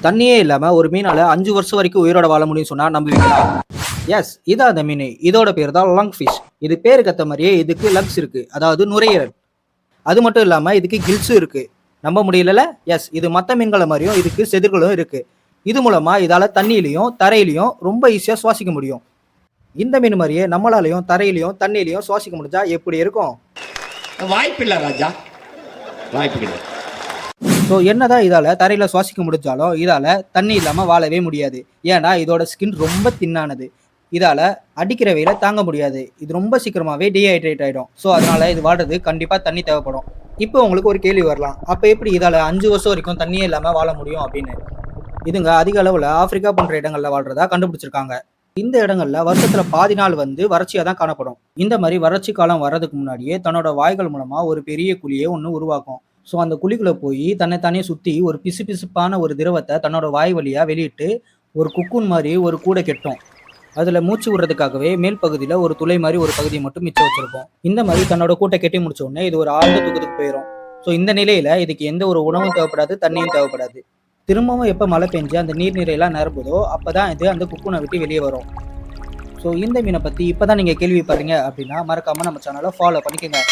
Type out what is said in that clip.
தண்ணியே இல்லாம ஒரு மீனால 5 வருஷம் வரைக்கும் உயிரோட வாழ முடியும்னு சொன்னா நம்புவீங்களா? எஸ், இதான் அந்த மீன். இதோட பேர் தான் லங் ஃபிஷ். இது பேருக்கு ஏத்த மாரியே இதுக்கு லங்ஸ் இருக்கு. அதாவது நுரையீரல். அது மட்டும் இல்லாம இதுக்கு கில்ஸும் இருக்கு. நம்ப முடியலல? எஸ், இது மத்த மீன்கள மாரியும் இதுக்கு செதில்களும் இருக்கு. இது மூலமா இதால தண்ணியிலயும், தரையிலயும் ரொம்ப ஈஸியா சுவாசிக்க முடியும். இந்த மீன் மாரியே நம்மளாலயும் தரையிலயும், தண்ணியிலயும் சுவாசிக்க முடிஞ்சா எப்படி இருக்கும்? வாய்ப்பில்லை ராஜா, வாய்ப்பு. ஸோ என்னதான் இதால தரையில சுவாசிக்க முடிஞ்சாலும் இதால தண்ணி இல்லாம வாழவே முடியாது. ஏன்னா இதோட ஸ்கின் ரொம்ப தின்னானது. இதால அடிக்கிற வெயில தாங்க முடியாது. இது ரொம்ப சீக்கிரமாவே டீஹைட்ரேட் ஆயிடும். ஸோ அதனால இது வாழ்றது கண்டிப்பா தண்ணி தேவைப்படும். இப்போ உங்களுக்கு ஒரு கேள்வி வரலாம். அப்ப எப்படி இதால 5 வருஷம் வரைக்கும் தண்ணியே இல்லாம வாழ முடியும் அப்படின்னு? இதுங்க அதிக அளவுல ஆப்பிரிக்கா போன்ற இடங்கள்ல வாழ்றதா கண்டுபிடிச்சிருக்காங்க. இந்த இடங்கள்ல வருஷத்துல பாதி நாள் வந்து வறட்சியா தான் காணப்படும். இந்த மாதிரி வறட்சி காலம் வர்றதுக்கு முன்னாடியே தன்னோட வாய்கள் மூலமா ஒரு பெரிய குழியை ஒண்ணு உருவாக்கும். ஸோ அந்த குழிக்குள்ள போய் தன்னைத்தானே சுத்தி ஒரு பிசுபிசுப்பான ஒரு திரவத்தை தன்னோட வாய் வழியா வெளியிட்டு ஒரு குக்கூன் மாதிரி ஒரு கூடை கெட்டும். அதுல மூச்சு விடுறதுக்காகவே மேல் பகுதியில ஒரு துளை மாதிரி ஒரு பகுதியை மட்டும் மிச்சம் வச்சிருக்கும். இந்த மாதிரி தன்னோட கூட்டை கெட்டி முடிச்ச உடனே இது ஒரு ஆழ்ந்த தூக்கத்துக்கு போயிடும். ஸோ இந்த நிலையில இதுக்கு எந்த ஒரு உணவும் தேவைப்படாது, தண்ணியும் தேவைப்படாது. திரும்பவும் எப்ப மழை பெஞ்சு அந்த நீர்நிலையெல்லாம் நிரம்புதோ அப்பதான் இது அந்த குக்கூனை விட்டு வெளியே வரும். ஸோ இந்த மீனை பத்தி இப்பதான் நீங்க கேள்விப்படுறீங்க அப்படின்னா மறக்காம நம்ம சேனலை ஃபாலோ பண்ணிக்கோங்க.